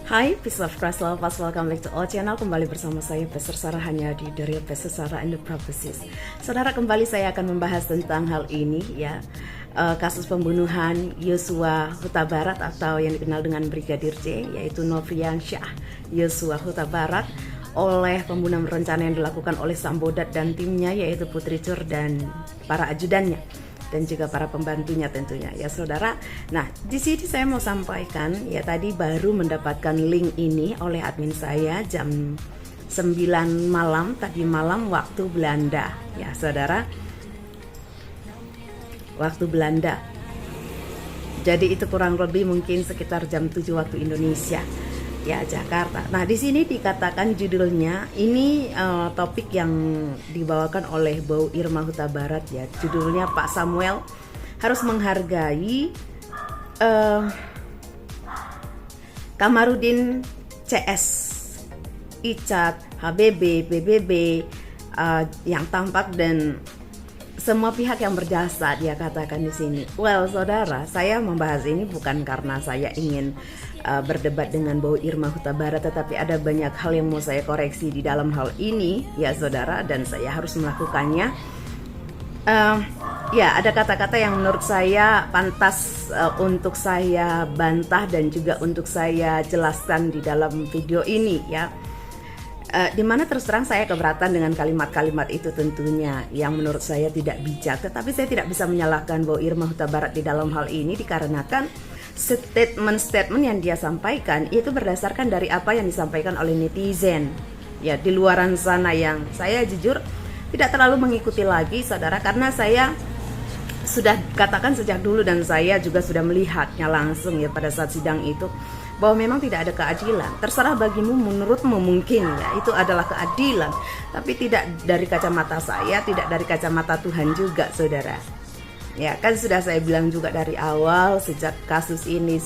Hai, peace of Christ lovers, welcome back to our channel. Kembali bersama saya, Pastor Sarah, hanya di The Real Pastor Sarah and the Prophecies. Saudara, kembali saya akan membahas tentang hal ini ya, kasus pembunuhan Yosua Huta Barat atau yang dikenal dengan Brigadir J, yaitu Nofriansyah Yosua Huta Barat, oleh pembunuhan berencana yang dilakukan oleh Sambodat dan timnya, yaitu Putri Cur dan para ajudannya dan juga para pembantunya tentunya ya saudara. Nah, di sini saya mau sampaikan ya, tadi baru mendapatkan link ini oleh admin saya jam 9 malam tadi malam waktu Belanda ya saudara. Waktu Belanda. Jadi itu kurang lebih mungkin sekitar jam 7 waktu Indonesia ya, Jakarta. Nah, di sini dikatakan judulnya ini topik yang dibawakan oleh Bau Irma Huta Barat ya. Judulnya Pak Samuel harus menghargai Kamarudin CS, Icat, HBB, PBB yang tampak dan semua pihak yang berjasa, dia katakan di sini. Well, saudara, saya membahas ini bukan karena saya ingin berdebat dengan Bau Irma Huta Barat, tetapi ada banyak hal yang mau saya koreksi di dalam hal ini ya saudara, dan saya harus melakukannya. Ya, ada kata-kata yang menurut saya pantas untuk saya bantah dan juga untuk saya jelaskan di dalam video ini ya. Dimana terus terang saya keberatan dengan kalimat-kalimat itu tentunya yang menurut saya tidak bijak, tetapi saya tidak bisa menyalahkan Bau Irma Huta Barat di dalam hal ini dikarenakan statement-statement yang dia sampaikan itu berdasarkan dari apa yang disampaikan oleh netizen ya di luaran sana, yang saya jujur tidak terlalu mengikuti lagi saudara, karena saya sudah katakan sejak dulu dan saya juga sudah melihatnya langsung ya pada saat sidang itu, bahwa memang tidak ada keadilan. Terserah bagimu, menurutmu mungkin ya itu adalah keadilan, tapi tidak dari kacamata saya, tidak dari kacamata Tuhan juga saudara. Ya kan sudah saya bilang juga dari awal sejak kasus ini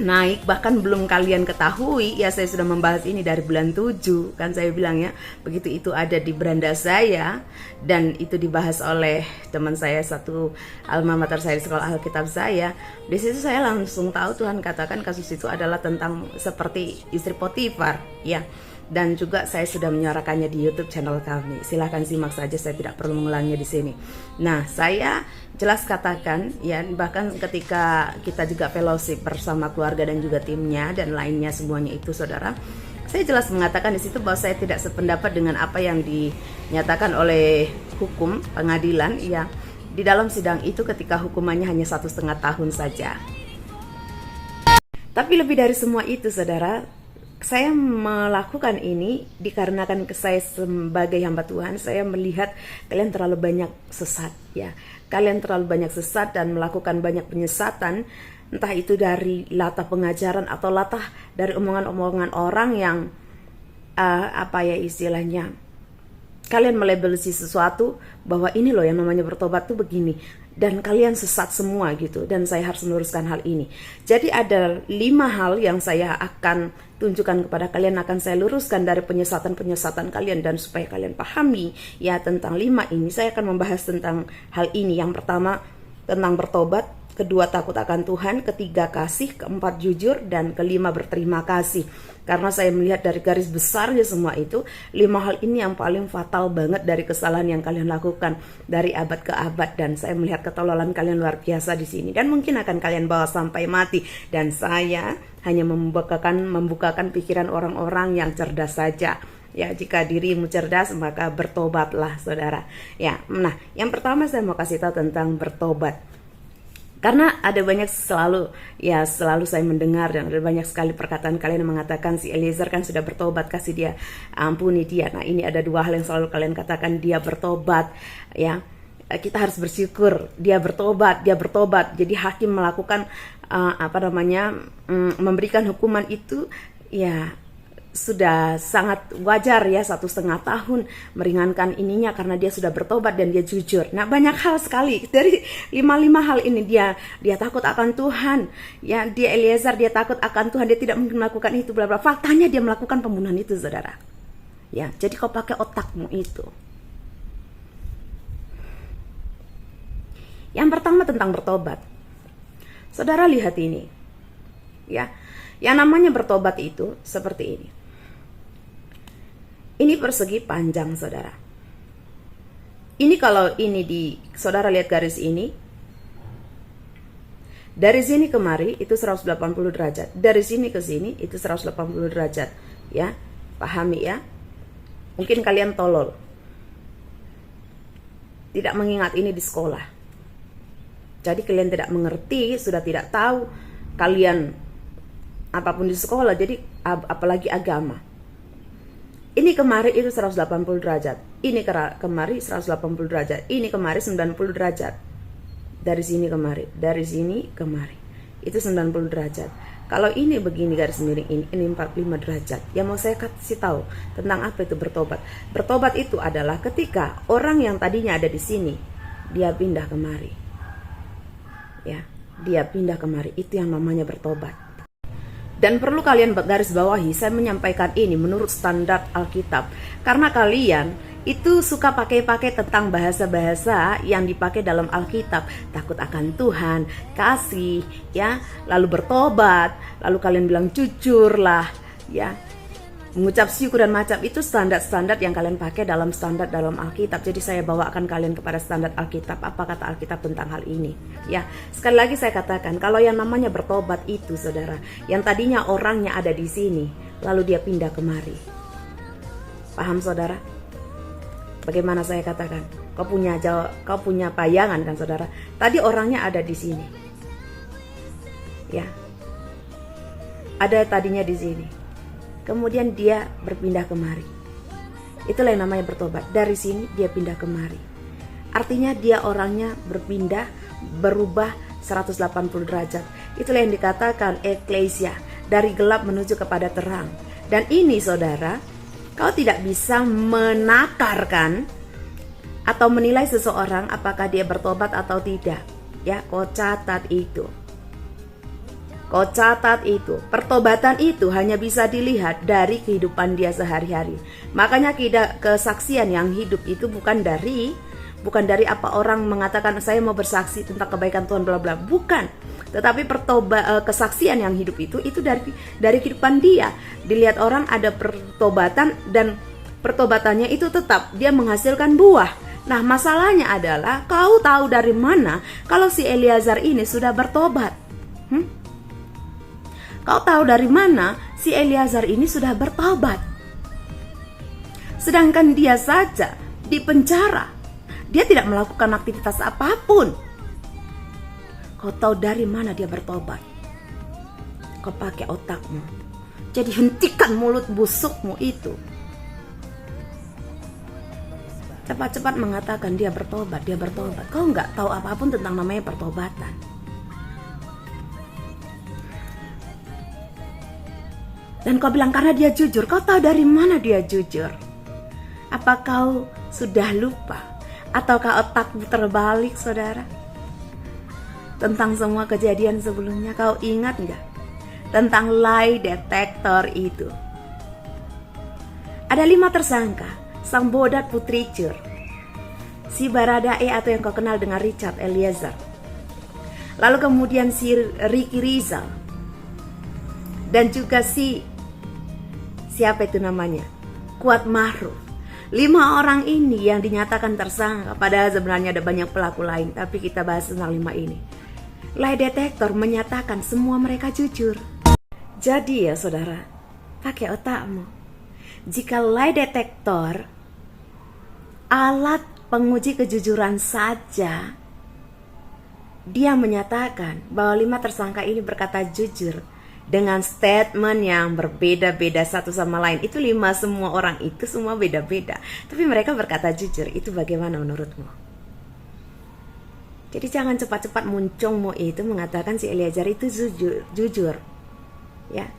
naik, bahkan belum kalian ketahui ya, saya sudah membahas ini dari bulan 7 kan, saya bilang ya, begitu itu ada di beranda saya dan itu dibahas oleh teman saya satu alma mater saya di sekolah Alkitab saya, di situ saya langsung tahu Tuhan katakan kasus itu adalah tentang seperti istri Potifar ya. Dan juga saya sudah menyuarakannya di YouTube channel kami. Silahkan simak saja, saya tidak perlu mengulanginya di sini. Nah, saya jelas katakan ya, bahkan ketika kita juga fellowship bersama keluarga dan juga timnya dan lainnya semuanya itu saudara, saya jelas mengatakan di situ bahwa saya tidak sependapat dengan apa yang dinyatakan oleh hukum pengadilan ya di dalam sidang itu, ketika hukumannya hanya 1,5 tahun saja. Tapi lebih dari semua itu saudara, saya melakukan ini dikarenakan saya sebagai hamba Tuhan, saya melihat kalian terlalu banyak sesat ya. Kalian terlalu banyak sesat dan melakukan banyak penyesatan, entah itu dari latah pengajaran atau latah dari omongan-omongan orang yang apa ya istilahnya, kalian melabeli sesuatu bahwa ini loh yang namanya bertobat tuh begini, dan kalian sesat semua gitu, dan saya harus meluruskan hal ini. Jadi ada 5 hal yang saya akan tunjukkan kepada kalian, akan saya luruskan dari penyesatan-penyesatan kalian, dan supaya kalian pahami ya tentang 5 ini, saya akan membahas tentang hal ini. Yang pertama tentang bertobat, kedua takut akan Tuhan, ketiga kasih, keempat jujur, dan kelima berterima kasih. Karena saya melihat dari garis besarnya semua itu, 5 hal ini yang paling fatal banget dari kesalahan yang kalian lakukan dari abad ke abad, dan saya melihat ketololan kalian luar biasa di sini dan mungkin akan kalian bawa sampai mati. Dan saya hanya membukakan pikiran orang-orang yang cerdas saja. Ya, jika dirimu cerdas maka bertobatlah saudara. Ya, nah yang pertama saya mau kasih tahu tentang bertobat. Karena ada banyak selalu saya mendengar dan ada banyak sekali perkataan kalian yang mengatakan si Eliezer kan sudah bertobat, kasih dia, ampuni dia. Nah, ini ada 2 hal yang selalu kalian katakan, dia bertobat ya. Kita harus bersyukur dia bertobat. Jadi hakim melakukan memberikan hukuman itu ya sudah sangat wajar ya, 1,5 tahun meringankan ininya karena dia sudah bertobat dan dia jujur. Nah, banyak hal sekali dari 5 hal ini, dia takut akan Tuhan ya, dia Eliezer dia takut akan Tuhan, dia tidak mungkin melakukan itu bla bla. Faktanya dia melakukan pembunuhan itu saudara ya. Jadi kau pakai otakmu itu. Yang pertama tentang bertobat. Saudara lihat ini. ya. Yang namanya bertobat itu seperti ini. Ini persegi panjang, saudara. Ini kalau ini saudara lihat garis ini, dari sini kemari itu 180 derajat. Dari sini ke sini itu 180 derajat, ya. Pahami ya. Mungkin kalian tolol, tidak mengingat ini di sekolah. Jadi kalian tidak mengerti, sudah tidak tahu kalian apapun di sekolah, jadi apalagi agama. Ini kemari itu 180 derajat. Ini kemari 180 derajat. Ini kemari 90 derajat. Dari sini kemari, dari sini kemari. Itu 90 derajat. Kalau ini begini garis miring ini 45 derajat. Yang mau saya kasih tahu tentang apa itu bertobat. Bertobat itu adalah ketika orang yang tadinya ada di sini, dia pindah kemari. Ya, dia pindah kemari. Itu yang namanya bertobat. Dan perlu kalian garis bawahi, saya menyampaikan ini menurut standar Alkitab. Karena kalian itu suka pakai tentang bahasa-bahasa yang dipakai dalam Alkitab. Takut akan Tuhan, kasih, ya, lalu bertobat, lalu kalian bilang jujur lah, ya, mengucap syukur dan macam. Itu standar-standar yang kalian pakai dalam standar dalam Alkitab. Jadi saya bawakan kalian kepada standar Alkitab. Apa kata Alkitab tentang hal ini? Ya, sekali lagi saya katakan, kalau yang namanya bertobat itu, saudara, yang tadinya orangnya ada di sini, lalu dia pindah kemari. Paham, saudara? Bagaimana saya katakan? Kau punya bayangan kan, saudara? Tadi orangnya ada di sini, ya, ada tadinya di sini. Kemudian dia berpindah kemari. Itulah yang namanya bertobat. Dari sini dia pindah kemari. Artinya dia orangnya berpindah, berubah 180 derajat. Itulah yang dikatakan eklesia, dari gelap menuju kepada terang. Dan ini, saudara, kau tidak bisa menakarkan atau menilai seseorang apakah dia bertobat atau tidak. Ya, kau catat itu. Kau catat itu. Pertobatan itu hanya bisa dilihat dari kehidupan dia sehari-hari. Makanya kesaksian yang hidup itu bukan dari apa orang mengatakan saya mau bersaksi tentang kebaikan Tuhan bla bla, bukan. Tetapi kesaksian yang hidup itu dari kehidupan dia. Dilihat orang ada pertobatan dan pertobatannya itu tetap dia menghasilkan buah. Nah, masalahnya adalah kau tahu dari mana kalau si Eliezer ini sudah bertobat? Kau tahu dari mana si Eliezer ini sudah bertobat? Sedangkan dia saja di penjara. Dia tidak melakukan aktivitas apapun. Kau tahu dari mana dia bertobat? Kau pakai otakmu. Jadi hentikan mulut busukmu itu. Cepat-cepat mengatakan dia bertobat, dia bertobat. Kau nggak tahu apapun tentang namanya pertobatan. Dan kau bilang karena dia jujur. Kau tahu dari mana dia jujur? Apa kau sudah lupa? Ataukah otakmu terbalik, saudara? Tentang semua kejadian sebelumnya, kau ingat nggak? Tentang lie detector itu. Ada 5 tersangka. Sang bodat putri Cur, si Baradae atau yang kau kenal dengan Richard Eliezer, lalu kemudian si Ricky Rizal, dan juga siapa itu namanya, Kuat Mahruf. 5 orang ini yang dinyatakan tersangka, padahal sebenarnya ada banyak pelaku lain, tapi kita bahas tentang 5 ini. Lie detector menyatakan semua mereka jujur. Jadi ya, saudara, pakai otakmu. Jika lie detector alat penguji kejujuran saja, dia menyatakan bahwa 5 tersangka ini berkata jujur dengan statement yang berbeda-beda satu sama lain. Itu 5 semua orang itu semua beda-beda, tapi mereka berkata jujur. Itu bagaimana menurutmu? Jadi jangan cepat-cepat muncungmu itu mengatakan si Eliezer itu jujur, ya.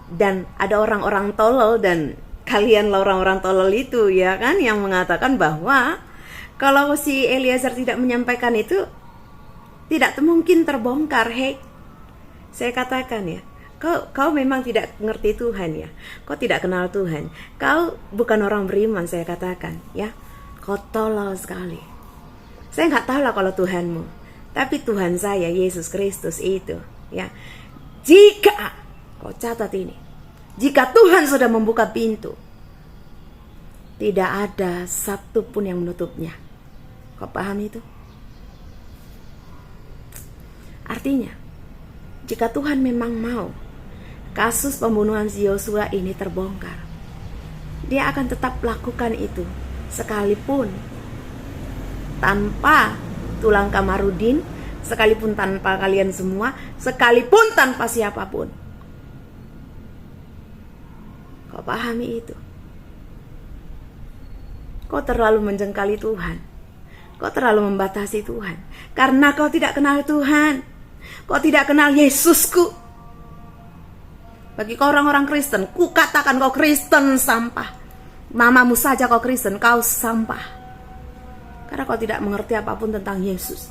Dan ada orang-orang tolol, dan kalian lah orang-orang tolol itu, ya kan, yang mengatakan bahwa kalau si Eliezer tidak menyampaikan itu tidak mungkin terbongkar. Hei, saya katakan ya, kau memang tidak mengerti Tuhan ya, kau tidak kenal Tuhan, kau bukan orang beriman, saya katakan ya, kau tolol sekali. Saya nggak tahu lah kalau Tuhanmu, tapi Tuhan saya Yesus Kristus itu, ya, Jika, kau catat ini, jika Tuhan sudah membuka pintu, tidak ada satu pun yang menutupnya. Kau paham itu? Artinya, jika Tuhan memang mau kasus pembunuhan Yosua ini terbongkar, Dia akan tetap lakukan itu, sekalipun tanpa Tulang Kamarudin, sekalipun tanpa kalian semua, sekalipun tanpa siapapun. Kau pahami itu? Kau terlalu menjengkali Tuhan. Kau terlalu membatasi Tuhan. Karena kau tidak kenal Tuhan. Kau tidak kenal Yesusku. Bagi kau orang-orang Kristen, ku katakan kau Kristen sampah. Mamamu saja kau Kristen, kau sampah. Karena kau tidak mengerti apapun tentang Yesus.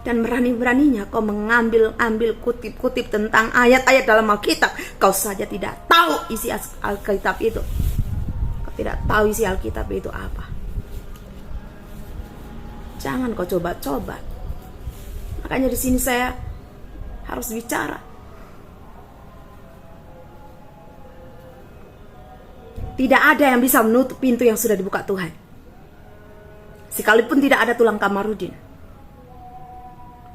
Dan berani-beraninya kau mengambil kutip-kutip tentang ayat-ayat dalam Alkitab. Kau saja tidak tahu isi Alkitab itu. Kau tidak tahu isi Alkitab itu apa. Jangan kau coba-coba. Makanya di sini saya harus bicara. Tidak ada yang bisa menutup pintu yang sudah dibuka Tuhan. Sekalipun tidak ada Tulang Kamarudin.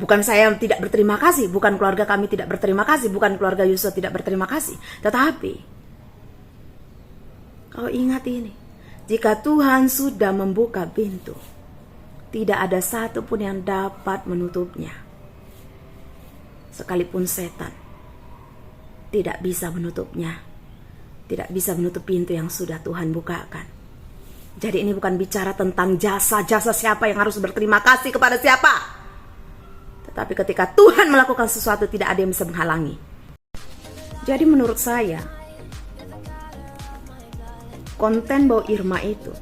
Bukan saya yang tidak berterima kasih, bukan keluarga kami tidak berterima kasih, bukan keluarga Yosua tidak berterima kasih. Tetapi, kau ingat ini, jika Tuhan sudah membuka pintu, tidak ada satu pun yang dapat menutupnya. Sekalipun setan tidak bisa menutupnya. Tidak bisa menutup pintu yang sudah Tuhan bukakan. Jadi ini bukan bicara tentang jasa-jasa siapa yang harus berterima kasih kepada siapa. Tetapi ketika Tuhan melakukan sesuatu, tidak ada yang bisa menghalangi. Jadi menurut saya, konten Bau Irma itu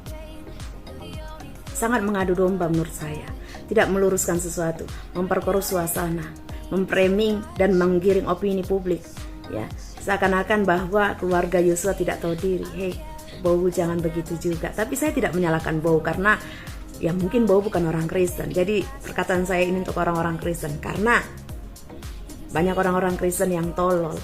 sangat mengadu domba menurut saya. Tidak meluruskan sesuatu, memperkeruh suasana, memframing dan menggiring opini publik. Ya, seakan-akan bahwa keluarga Yosua tidak tahu diri. Hei, Bau jangan begitu juga. Tapi saya tidak menyalahkan Bau karena ya mungkin Bau bukan orang Kristen. Jadi perkataan saya ini untuk orang-orang Kristen. Karena banyak orang-orang Kristen yang tolol.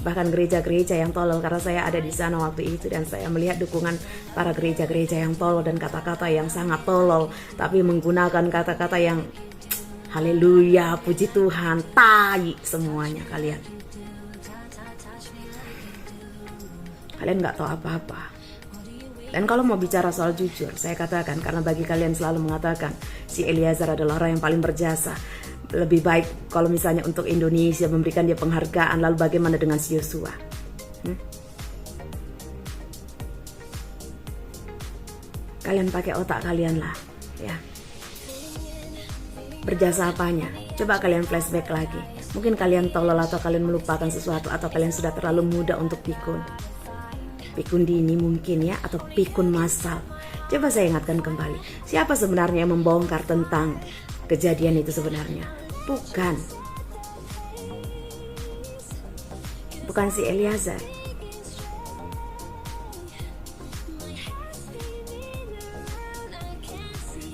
Bahkan gereja-gereja yang tolol. Karena saya ada di sana waktu itu. Dan saya melihat dukungan para gereja-gereja yang tolol. Dan kata-kata yang sangat tolol. Tapi menggunakan kata-kata yang haleluya, puji Tuhan, tai semuanya kalian. Kalian gak tahu apa-apa. Dan kalau mau bicara soal jujur, saya katakan, karena bagi kalian selalu mengatakan si Eliezer adalah orang yang paling berjasa, lebih baik kalau misalnya untuk Indonesia memberikan dia penghargaan, lalu bagaimana dengan si Yosua? Kalian pakai otak kalian lah, ya. Berjasa apanya? Coba kalian flashback lagi. Mungkin kalian tolol atau kalian melupakan sesuatu, atau kalian sudah terlalu muda untuk pikun. Pikun dini mungkin ya, atau pikun massal. Coba saya ingatkan kembali, siapa sebenarnya yang membongkar tentang kejadian itu sebenarnya? Bukan si Eliezer.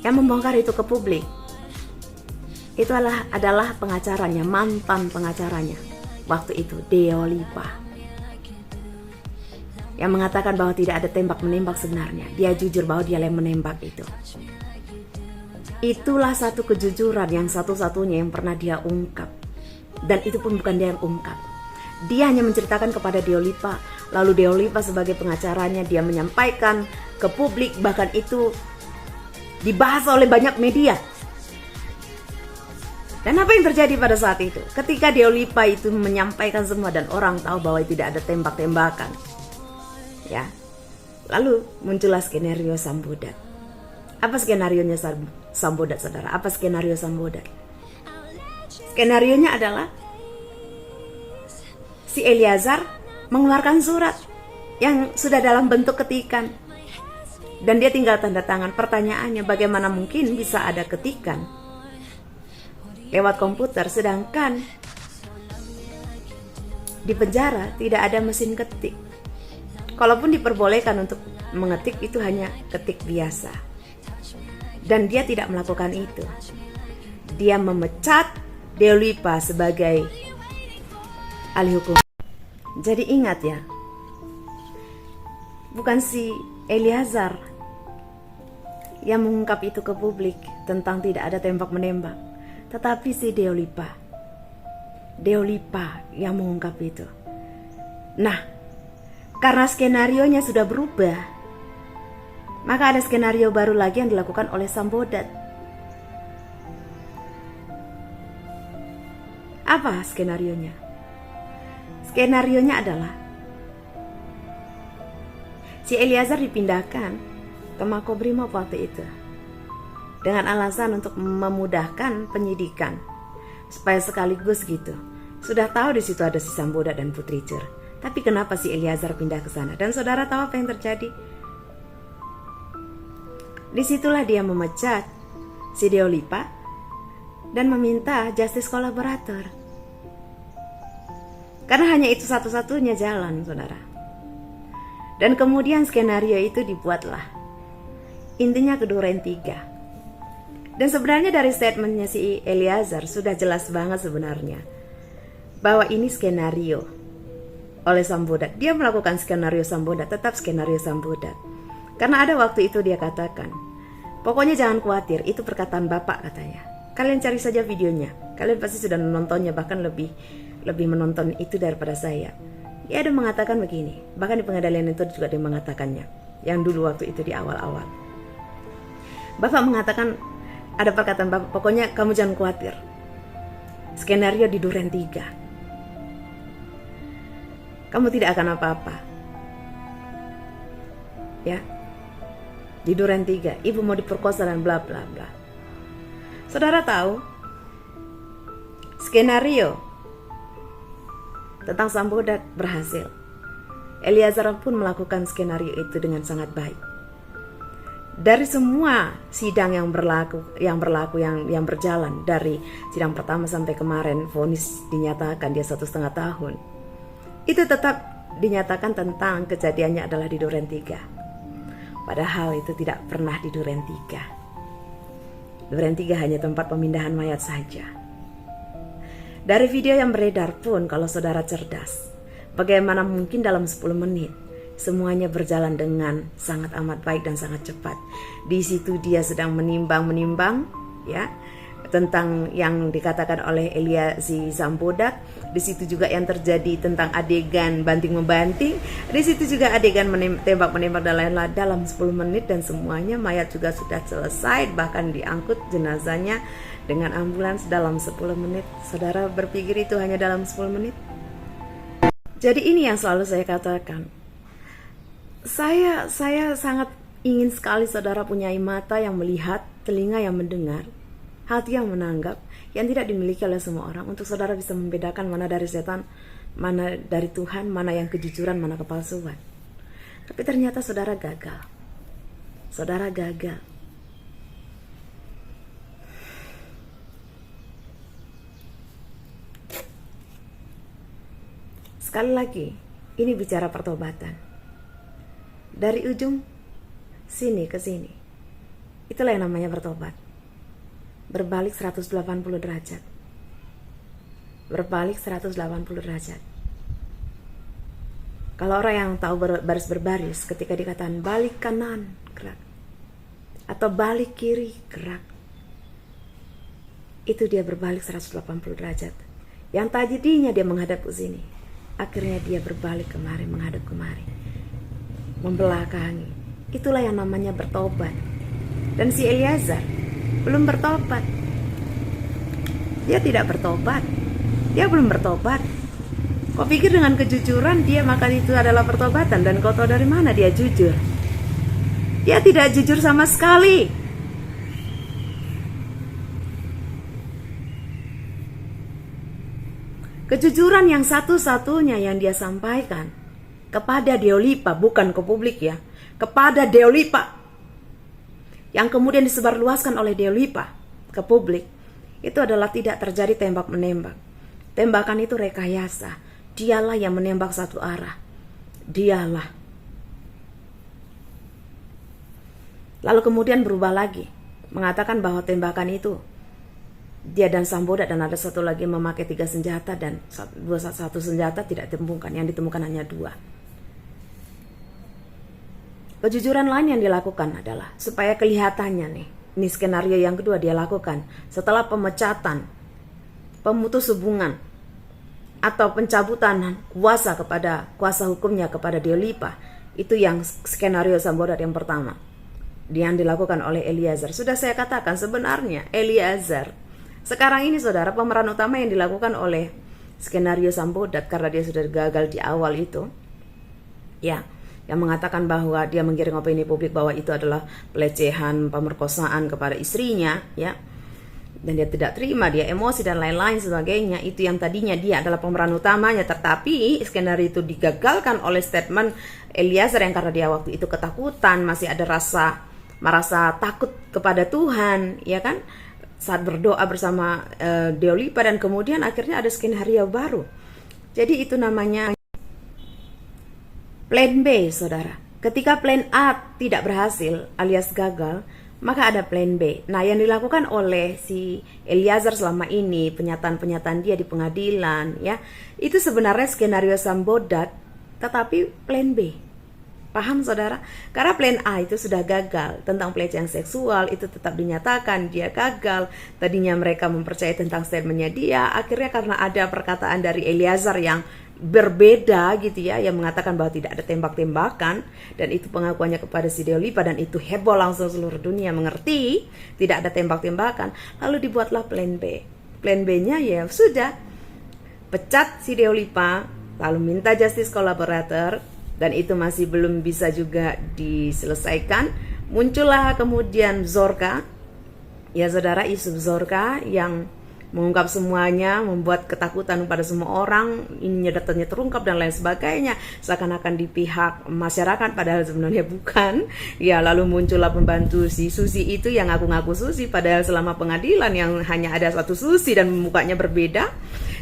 Yang membongkar itu ke publik itu adalah pengacaranya, mantan pengacaranya waktu itu, Deolipa, yang mengatakan bahwa tidak ada tembak-menembak sebenarnya. Dia jujur bahwa dia yang menembak itu. Itulah satu kejujuran yang satu-satunya yang pernah dia ungkap. Dan itu pun bukan dia yang ungkap. Dia hanya menceritakan kepada Deolipa. Lalu Deolipa sebagai pengacaranya, dia menyampaikan ke publik. Bahkan itu dibahas oleh banyak media. Dan apa yang terjadi pada saat itu? Ketika Deolipa itu menyampaikan semua dan orang tahu bahwa tidak ada tembak-tembakan. Ya, lalu muncullah skenario Sambodat. Apa skenarionya Sambodat, saudara? Apa skenario Sambodat? Skenarionya adalah si Eliezer mengeluarkan surat yang sudah dalam bentuk ketikan, dan dia tinggal tanda tangan. Pertanyaannya, bagaimana mungkin bisa ada ketikan lewat komputer, sedangkan di penjara tidak ada mesin ketik? Kalaupun diperbolehkan untuk mengetik, itu hanya ketik biasa. Dan dia tidak melakukan itu. Dia memecat Deolipa sebagai ahli hukum. Jadi ingat ya, bukan si Eliezer yang mengungkap itu ke publik tentang tidak ada tembak-menembak, tetapi si Deolipa yang mengungkap itu. Nah, karena skenarionya sudah berubah, maka ada skenario baru lagi yang dilakukan oleh Sambodat. Apa skenarionya? Skenarionya adalah si Eliezer dipindahkan ke Makobrimob waktu itu dengan alasan untuk memudahkan penyidikan, supaya sekaligus gitu sudah tahu di situ ada si Sambodat dan Putri Cur. Tapi kenapa si Eliezer pindah ke sana? Dan saudara tahu apa yang terjadi? Disitulah dia memecat si Deolipa dan meminta justice kolaborator. Karena hanya itu satu-satunya jalan, saudara. Dan kemudian skenario itu dibuatlah. Intinya ke Duren 3. Dan sebenarnya dari statementnya si Eliezer sudah jelas banget sebenarnya bahwa ini skenario oleh Sambodat. Dia melakukan skenario Sambodat, tetap skenario Sambodat. Karena ada waktu itu dia katakan, pokoknya jangan khawatir, itu perkataan Bapak katanya. Kalian cari saja videonya, kalian pasti sudah menontonnya, bahkan lebih menonton itu daripada saya. Dia ada mengatakan begini, bahkan di pengadilan itu juga dia mengatakannya, yang dulu waktu itu di awal-awal. Bapak mengatakan, ada perkataan Bapak, pokoknya kamu jangan khawatir, skenario di Duren 3, kamu tidak akan apa-apa. Ya, di Duren 3, ibu mau diperkosa dan bla bla bla. Saudara tahu, skenario tentang Sambodat berhasil. Eliezer pun melakukan skenario itu dengan sangat baik. Dari semua sidang yang berjalan dari sidang pertama sampai kemarin vonis dinyatakan dia 1,5 tahun, itu tetap dinyatakan tentang kejadiannya adalah di Duren 3. Padahal itu tidak pernah di Duren 3. Duren 3 hanya tempat pemindahan mayat saja. Dari video yang beredar pun, kalau saudara cerdas, bagaimana mungkin dalam 10 menit semuanya berjalan dengan sangat amat baik dan sangat cepat. Di situ dia sedang menimbang ya, tentang yang dikatakan oleh si Sambodat. Di situ juga yang terjadi tentang adegan banting-membanting. Di situ juga adegan tembak-menembak dan lain-lain dalam 10 menit. Dan semuanya mayat juga sudah selesai. Bahkan diangkut jenazahnya dengan ambulans dalam 10 menit. Saudara berpikir itu hanya dalam 10 menit? Jadi ini yang selalu saya katakan. Saya sangat ingin sekali saudara punya mata yang melihat, telinga yang mendengar, hati yang menanggap, yang tidak dimiliki oleh semua orang, untuk saudara bisa membedakan mana dari setan, mana dari Tuhan, mana yang kejujuran, mana kepalsuan. Tapi ternyata saudara gagal. Saudara gagal. Sekali lagi, ini bicara pertobatan. Dari ujung sini ke sini. Itulah yang namanya bertobat. Berbalik 180 derajat. Berbalik 180 derajat. Kalau orang yang tahu baris berbaris, ketika dikatakan balik kanan, gerak, atau balik kiri, gerak, itu dia berbalik 180 derajat. Yang tadinya dia menghadap ke sini, akhirnya dia berbalik kemari, menghadap kemari, membelakangi. Itulah yang namanya bertobat. Dan si Eliezer belum bertobat. Dia tidak bertobat. Dia belum bertobat. Kau pikir dengan kejujuran dia maka itu adalah pertobatan? Dan kau tahu dari mana dia jujur? Dia tidak jujur sama sekali. Kejujuran yang satu-satunya yang dia sampaikan kepada Deolipa, bukan ke publik ya, kepada Deolipa, yang kemudian disebarluaskan oleh Deolipa ke publik, itu adalah tidak terjadi tembak-menembak. Tembakan itu rekayasa. Dialah yang menembak satu arah. Dialah. Lalu kemudian berubah lagi, mengatakan bahwa tembakan itu dia dan Samboda, dan ada satu lagi memakai 3 senjata dan satu senjata tidak ditemukan, yang ditemukan hanya 2. Kejujuran lain yang dilakukan adalah supaya kelihatannya nih, ini skenario yang kedua dia lakukan setelah pemecatan, pemutus hubungan atau pencabutan kuasa hukumnya kepada Deolipa. Itu yang skenario Samboda yang pertama yang dilakukan oleh Eliezer. Sudah saya katakan sebenarnya Eliezer sekarang ini saudara, pemeran utama yang dilakukan oleh skenario Samboda karena dia sudah gagal di awal itu, ya, yang mengatakan bahwa dia menggiring opini publik bahwa itu adalah pelecehan, pemerkosaan kepada istrinya, ya, dan dia tidak terima, dia emosi dan lain-lain sebagainya. Itu yang tadinya dia adalah pemeran utamanya, tetapi skenario itu digagalkan oleh statement Eliezer yang karena dia waktu itu ketakutan, masih ada merasa takut kepada Tuhan, ya kan, saat berdoa bersama Deolipa, dan kemudian akhirnya ada skenario baru. Jadi itu namanya plan B, saudara. Ketika plan A tidak berhasil alias gagal, maka ada plan B. Nah, yang dilakukan oleh si Eliezer selama ini, penyataan dia di pengadilan, ya, itu sebenarnya skenario Samboda, tetapi plan B. Paham saudara? Karena plan A itu sudah gagal tentang pelecehan seksual, itu tetap dinyatakan dia gagal. Tadinya mereka mempercayai tentang statementnya dia, akhirnya karena ada perkataan dari Eliezer yang berbeda gitu ya, yang mengatakan bahwa tidak ada tembak-tembakan, dan itu pengakuannya kepada si Deolipa, dan itu heboh langsung seluruh dunia mengerti tidak ada tembak-tembakan. Lalu dibuatlah plan B. Plan B-nya ya sudah pecat si Deolipa, lalu minta justice collaborator, dan itu masih belum bisa juga diselesaikan. Muncullah kemudian Zorka, ya saudara, Yusuf Zorka yang mengungkap semuanya, membuat ketakutan pada semua orang, ininya datanya terungkap dan lain sebagainya, seakan-akan di pihak masyarakat padahal sebenarnya bukan. Ya, lalu muncullah pembantu si Susi itu yang ngaku-ngaku Susi padahal selama pengadilan yang hanya ada satu Susi dan mukanya berbeda.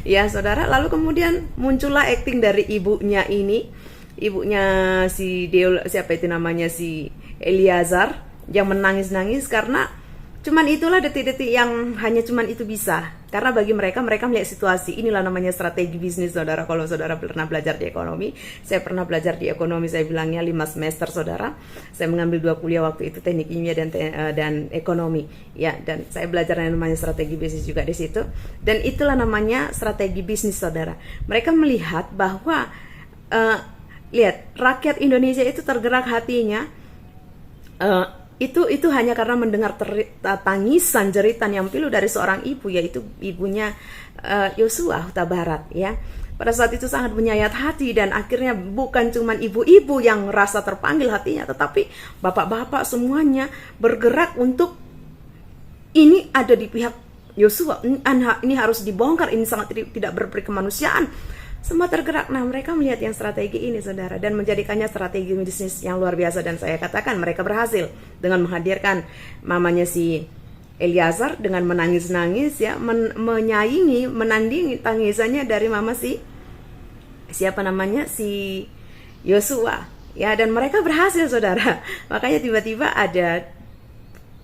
Ya saudara, lalu kemudian muncullah acting dari ibunya ini, ibunya si siapa itu namanya, si Eliezer, yang menangis-nangis karena cuman itulah detik-detik yang hanya cuman itu bisa. Karena bagi mereka melihat situasi, inilah namanya strategi bisnis saudara. Kalau saudara pernah belajar di ekonomi, saya pernah belajar di ekonomi, saya bilangnya 5 semester saudara. Saya mengambil 2 kuliah waktu itu, teknik kimia dan ekonomi. Ya, dan saya belajar yang namanya strategi bisnis juga di situ. Dan itulah namanya strategi bisnis saudara. Mereka melihat bahwa lihat, rakyat Indonesia itu tergerak hatinya itu hanya karena mendengar tangisan jeritan yang pilu dari seorang ibu, yaitu ibunya Yosua Huta Barat, ya. Pada saat itu sangat menyayat hati, dan akhirnya bukan cuma ibu-ibu yang rasa terpanggil hatinya, tetapi bapak-bapak semuanya bergerak untuk ini ada di pihak Yosua, ini harus dibongkar, ini sangat tidak berperi kemanusiaan. Semua tergerak. Nah, mereka melihat yang strategi ini saudara, dan menjadikannya strategi bisnis yang luar biasa. Dan saya katakan mereka berhasil dengan menghadirkan mamanya si Eliezer dengan menangis-nangis, ya, menandingi tangisannya dari mama si siapa namanya, si Yosua, ya. Dan mereka berhasil saudara. Makanya tiba-tiba ada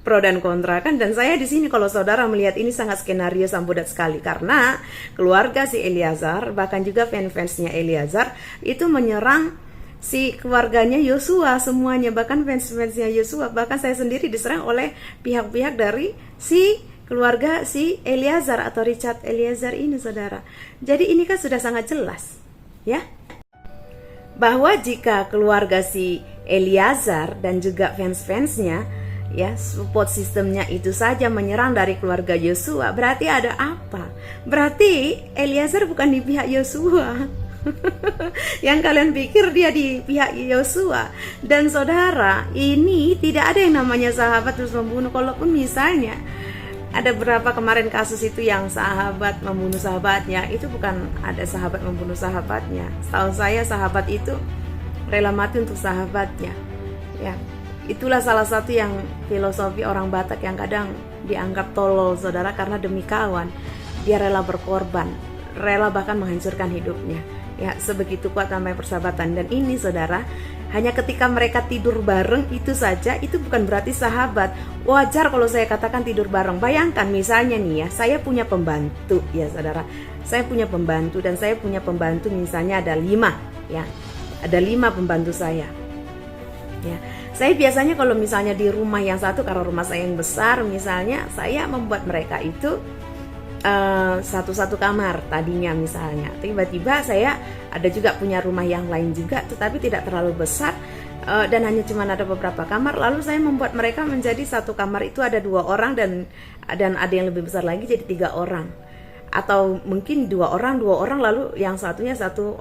pro dan kontra kan, dan saya di sini kalau saudara melihat ini sangat skenario Samboda sekali, karena keluarga si Eliezer, bahkan juga fans-fansnya Eliezer itu menyerang si keluarganya Yosua semuanya, bahkan fans-fansnya Yosua, bahkan saya sendiri diserang oleh pihak-pihak dari si keluarga si Eliezer atau Richard Eliezer ini saudara. Jadi ini kan sudah sangat jelas, ya, bahwa jika keluarga si Eliezer dan juga fans-fansnya, ya, support sistemnya itu saja menyerang dari keluarga Yosua, berarti ada apa? Berarti Eliezer bukan di pihak Yosua. Yang kalian pikir dia di pihak Yosua. Dan saudara, ini tidak ada yang namanya sahabat terus membunuh. Kalaupun misalnya ada berapa kemarin kasus itu yang sahabat membunuh sahabatnya, itu bukan ada sahabat membunuh sahabatnya. Setahu saya sahabat itu rela mati untuk sahabatnya, ya. Itulah salah satu yang filosofi orang Batak yang kadang dianggap tolol saudara, karena demi kawan dia rela berkorban, rela bahkan menghancurkan hidupnya, ya, sebegitu kuat namanya persahabatan. Dan ini saudara Hanya ketika mereka tidur bareng itu saja, itu bukan berarti sahabat. Wajar kalau saya katakan tidur bareng. Bayangkan misalnya nih ya, saya punya pembantu ya saudara. Saya punya pembantu dan saya punya pembantu misalnya ada 5 ya. Ada 5 pembantu saya. Ya. Saya biasanya kalau misalnya di rumah yang satu, karena rumah saya yang besar misalnya, saya membuat mereka itu satu-satu kamar tadinya misalnya. Tiba-tiba saya ada juga punya rumah yang lain juga, tetapi tidak terlalu besar dan hanya cuma ada beberapa kamar. Lalu saya membuat mereka menjadi satu kamar itu ada 2 orang dan ada yang lebih besar lagi jadi 3 orang. Atau mungkin 2 orang lalu yang satunya satu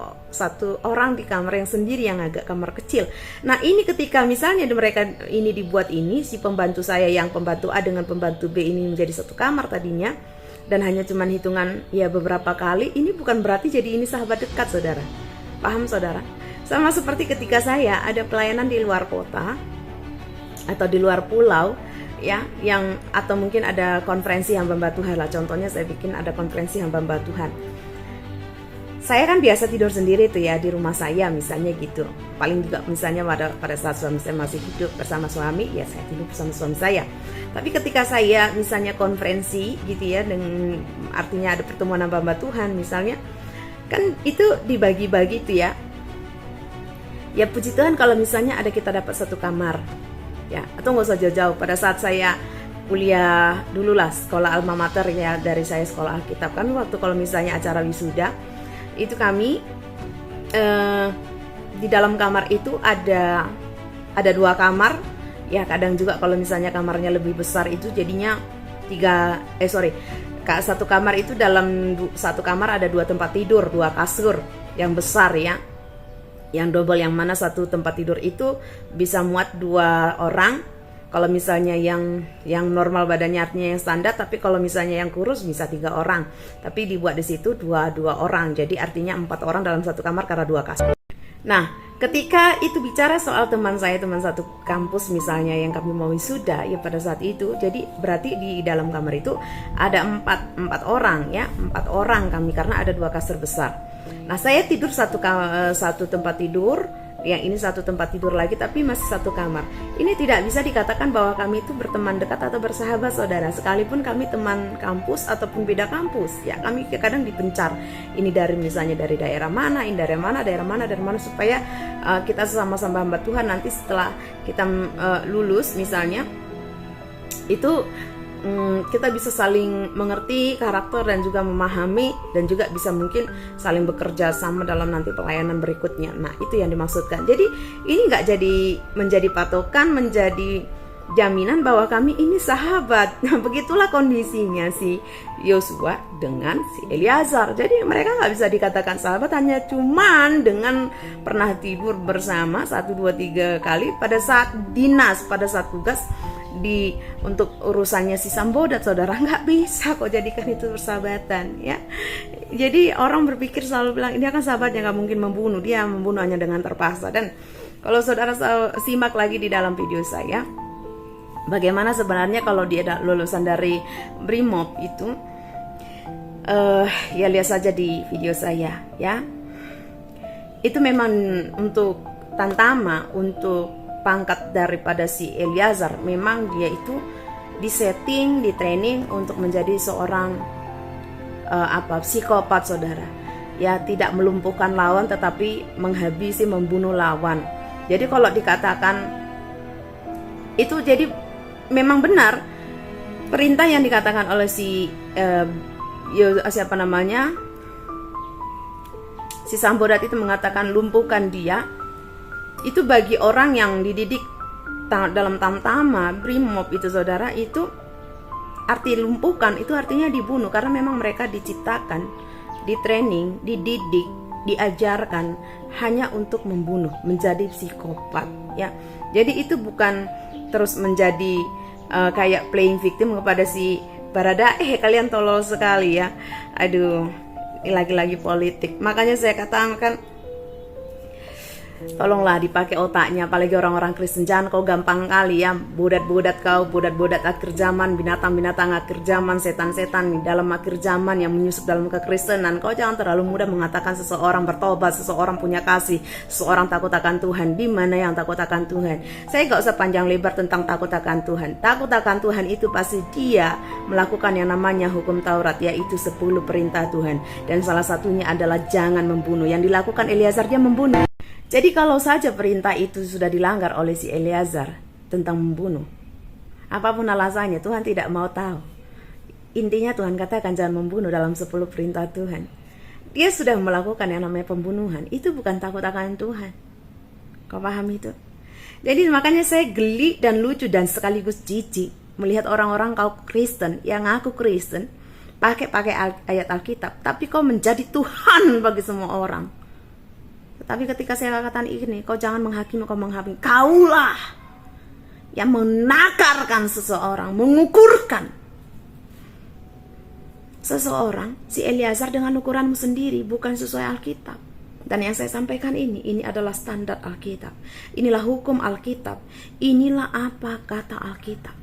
orang di kamar yang sendiri yang agak kamar kecil. Nah ini ketika misalnya mereka ini dibuat ini, si pembantu saya yang pembantu A dengan pembantu B ini menjadi satu kamar tadinya, dan hanya cuman hitungan ya beberapa kali, ini bukan berarti jadi ini sahabat dekat saudara. Paham saudara? Sama seperti ketika saya ada pelayanan di luar kota atau di luar pulau ya, yang atau mungkin ada konferensi hamba Tuhan lah, contohnya saya bikin ada konferensi hamba Tuhan. Saya kan biasa tidur sendiri tuh ya di rumah saya misalnya gitu. Paling juga misalnya pada saat suami saya masih hidup bersama suami, ya saya tidur bersama suami saya. Tapi ketika saya misalnya konferensi gitu ya, dengan artinya ada pertemuan hamba Tuhan misalnya, kan itu dibagi-bagi itu ya. Ya puji Tuhan kalau misalnya ada kita dapat satu kamar. Ya, atau nggak usah jauh-jauh. Pada saat saya kuliah dulu lah, sekolah alma mater ya, dari saya sekolah Alkitab, kan waktu kalau misalnya acara wisuda itu kami di dalam kamar itu ada 2 kamar ya. Kadang juga kalau misalnya kamarnya lebih besar itu jadinya satu kamar itu, dalam satu kamar ada 2 tempat tidur, 2 kasur yang besar ya, yang double, yang mana satu tempat tidur itu bisa muat 2 orang. Kalau misalnya yang normal badannya artinya yang standar, tapi kalau misalnya yang kurus bisa 3 orang. Tapi dibuat di situ 2 orang. Jadi artinya 4 orang dalam satu kamar karena 2 kasur. Nah, ketika itu bicara soal teman saya, teman satu kampus misalnya yang kami mau wisuda ya pada saat itu, jadi berarti di dalam kamar itu ada 4 orang ya, 4 orang kami karena ada 2 kasur besar. Nah, saya tidur satu tempat tidur, yang ini satu tempat tidur lagi tapi masih satu kamar. Ini tidak bisa dikatakan bahwa kami itu berteman dekat atau bersahabat saudara, sekalipun kami teman kampus ataupun beda kampus ya. Kami kadang dipencar, ini dari misalnya dari daerah mana, ini dari mana, supaya kita sama-sama hamba Tuhan nanti setelah kita lulus misalnya itu kita bisa saling mengerti karakter dan juga memahami, dan juga bisa mungkin saling bekerja sama dalam nanti pelayanan berikutnya. Nah itu yang dimaksudkan. Jadi ini nggak jadi menjadi patokan, menjadi jaminan bahwa kami ini sahabat. Nah begitulah kondisinya si Yosua dengan si Eleazar. Jadi mereka nggak bisa dikatakan sahabat hanya cuman dengan pernah tidur bersama 1, 2, 3 kali pada saat dinas, pada saat tugas untuk urusannya si Sambodat saudara. Nggak bisa kok jadikan itu persahabatan ya. Jadi orang berpikir selalu bilang ini akan sahabatnya, nggak mungkin membunuh, dia membunuh hanya dengan terpaksa. Dan kalau saudara simak lagi di dalam video saya, bagaimana sebenarnya kalau dia lulusan dari Brimob itu, ya lihat saja di video saya ya. Itu memang untuk Tantama, untuk pangkat daripada si Eleazar, memang dia itu disetting, ditraining untuk menjadi seorang psikopat saudara. Ya tidak melumpuhkan lawan tetapi menghabisi, membunuh lawan. Jadi kalau dikatakan itu, jadi memang benar perintah yang dikatakan oleh si Sambodat itu mengatakan lumpuhkan dia. Itu bagi orang yang dididik dalam Tamtama, Brimob itu saudara, itu arti lumpuhkan itu artinya dibunuh, karena memang mereka diciptakan, ditraining, dididik, diajarkan hanya untuk membunuh, menjadi psikopat ya. Jadi itu bukan terus menjadi kayak playing victim kepada si Baradae. Kalian tolol sekali ya. Aduh, ini lagi-lagi politik. Makanya saya katakan Tolonglah dipakai otaknya, apalagi orang-orang Kristen. Jangan kau gampang kali ya, budat-budat akhir zaman, binatang-binatang akhir zaman, setan-setan di dalam akhir zaman yang menyusup dalam kekristenan. Kau jangan terlalu mudah mengatakan seseorang bertobat, seseorang punya kasih, seseorang takut akan Tuhan. Di mana yang takut akan Tuhan? Saya gak usah panjang lebar tentang takut akan Tuhan. Takut akan Tuhan itu pasti dia melakukan yang namanya hukum Taurat, yaitu 10 perintah Tuhan. Dan salah satunya adalah jangan membunuh. Yang dilakukan Eliezer, dia membunuh. Jadi kalau saja perintah itu sudah dilanggar oleh si Eliezer tentang membunuh, apapun alasannya, Tuhan tidak mau tahu. Intinya Tuhan katakan jangan membunuh dalam 10 perintah Tuhan. Dia sudah melakukan yang namanya pembunuhan. Itu bukan takut akan Tuhan. Kau paham itu? Jadi makanya saya geli dan lucu dan sekaligus jijik melihat orang-orang kaum Kristen yang ngaku Kristen pakai ayat Alkitab, tapi kau menjadi Tuhan bagi semua orang. Tapi ketika saya katakan ini, kau jangan menghakimi, kaulah yang menakarkan seseorang, mengukurkan seseorang, si Eliezer, dengan ukuranmu sendiri, bukan sesuai Alkitab. Dan yang saya sampaikan ini adalah standar Alkitab. Inilah hukum Alkitab. Inilah apa kata Alkitab.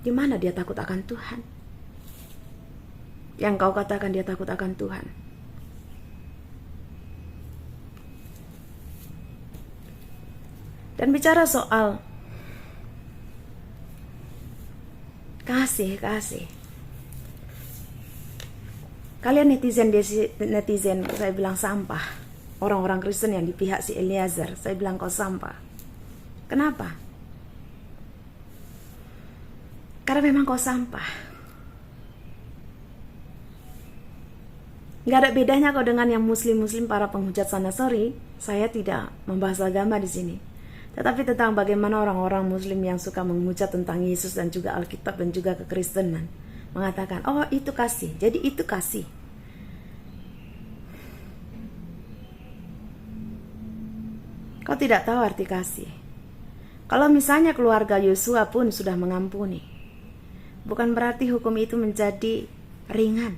Di mana dia takut akan Tuhan? Yang kau katakan dia takut akan Tuhan. Dan bicara soal kasih. Kalian netizen, saya bilang sampah. Orang-orang Kristen yang di pihak si Eliezer, saya bilang kau sampah. Kenapa? Karena memang kau sampah. Gak ada bedanya kau dengan yang muslim-muslim para penghujat sana. Sorry, saya tidak membahas agama di sini. Tetapi tentang bagaimana orang-orang muslim yang suka menghujat tentang Yesus dan juga Alkitab dan juga kekristenan, mengatakan, oh itu kasih, jadi itu kasih. Kau tidak tahu arti kasih. Kalau misalnya keluarga Yosua pun sudah mengampuni, bukan berarti hukum itu menjadi ringan.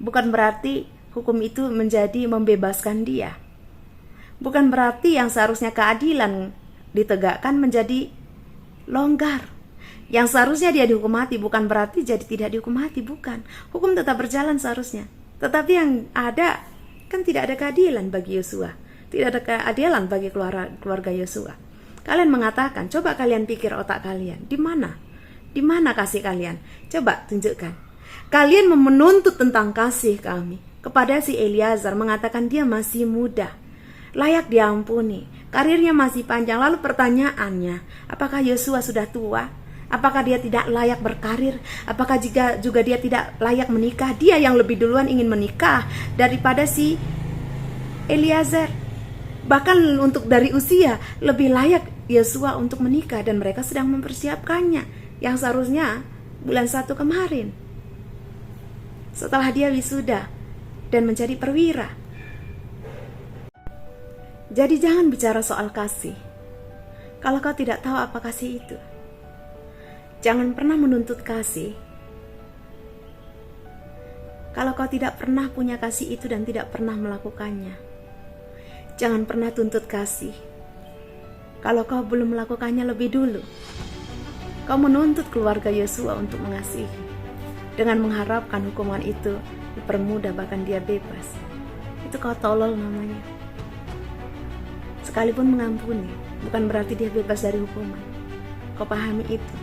Bukan berarti hukum itu menjadi membebaskan dia. Bukan berarti yang seharusnya keadilan ditegakkan menjadi longgar. Yang seharusnya dia dihukum mati bukan berarti jadi tidak dihukum mati, bukan. Hukum tetap berjalan seharusnya. Tetapi yang ada kan tidak ada keadilan bagi Yosua. Tidak ada keadilan bagi keluarga Yosua. Kalian mengatakan, coba kalian pikir otak kalian, di mana? Di mana kasih kalian? Coba tunjukkan. Kalian menuntut tentang kasih kami kepada si Eliezer, mengatakan dia masih muda, layak diampuni, karirnya masih panjang. Lalu pertanyaannya, apakah Yosua sudah tua? Apakah dia tidak layak berkarir? Apakah juga dia tidak layak menikah? Dia yang lebih duluan ingin menikah daripada si Eliezer. Bahkan untuk dari usia lebih layak Yosua untuk menikah, dan mereka sedang mempersiapkannya, yang seharusnya bulan 1 kemarin, setelah dia wisuda dan menjadi perwira. Jadi jangan bicara soal kasih kalau kau tidak tahu apa kasih itu. Jangan pernah menuntut kasih kalau kau tidak pernah punya kasih itu dan tidak pernah melakukannya. Jangan pernah tuntut kasih kalau kau belum melakukannya lebih dulu. Kau menuntut keluarga Yosua untuk mengasihi dengan mengharapkan hukuman itu dipermudah, bahkan dia bebas. Itu kau tolol namanya. Sekalipun mengampuni, bukan berarti dia bebas dari hukuman. Kau pahami itu.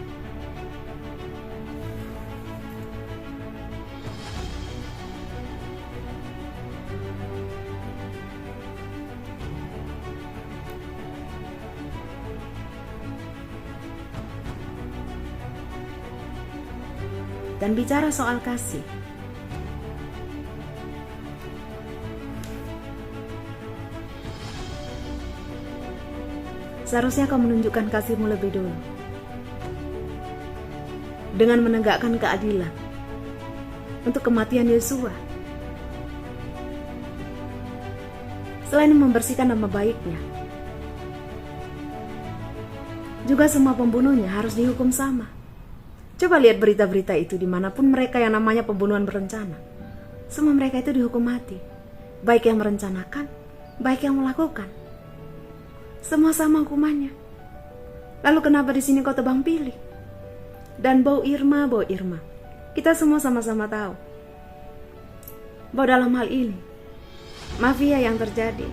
Dan bicara soal kasih, seharusnya kau menunjukkan kasihmu lebih dulu dengan menegakkan keadilan untuk kematian Yosua. Selain membersihkan nama baiknya, juga semua pembunuhnya harus dihukum sama. Coba lihat berita-berita itu, dimanapun mereka yang namanya pembunuhan berencana, semua mereka itu dihukum mati. Baik yang merencanakan baik yang melakukan. Semua sama hukumannya. Lalu kenapa di sini kau tebang pilih? Dan bau Irma. Kita semua sama-sama tahu bahwa dalam hal ini mafia yang terjadi.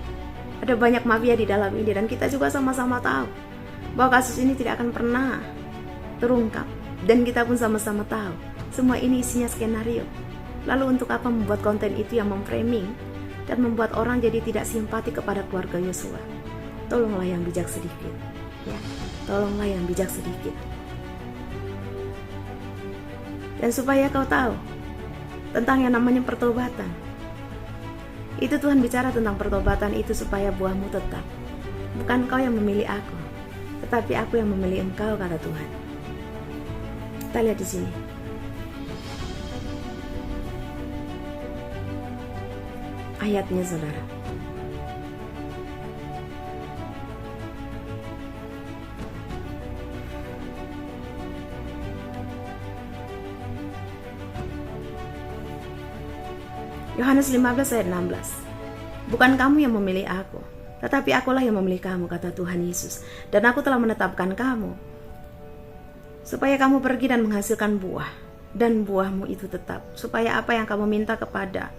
Ada banyak mafia di dalam ini, dan kita juga sama-sama tahu bahwa kasus ini tidak akan pernah terungkap. Dan kita pun sama-sama tahu semua ini isinya skenario. Lalu untuk apa membuat konten itu yang memframing dan membuat orang jadi tidak simpati kepada keluarga Yosua? Tolonglah yang bijak sedikit, ya. Tolonglah yang bijak sedikit. Dan supaya kau tahu tentang yang namanya pertobatan. Itu Tuhan bicara tentang pertobatan itu supaya buahmu tetap. Bukan kau yang memilih aku, tetapi aku yang memilih engkau, kata Tuhan. Kita lihat di sini. Ayatnya, saudara. Yohanes 15 ayat 16. Bukan kamu yang memilih aku, tetapi akulah yang memilih kamu, kata Tuhan Yesus. Dan aku telah menetapkan kamu, supaya kamu pergi dan menghasilkan buah, dan buahmu itu tetap. Supaya apa yang kamu minta kepada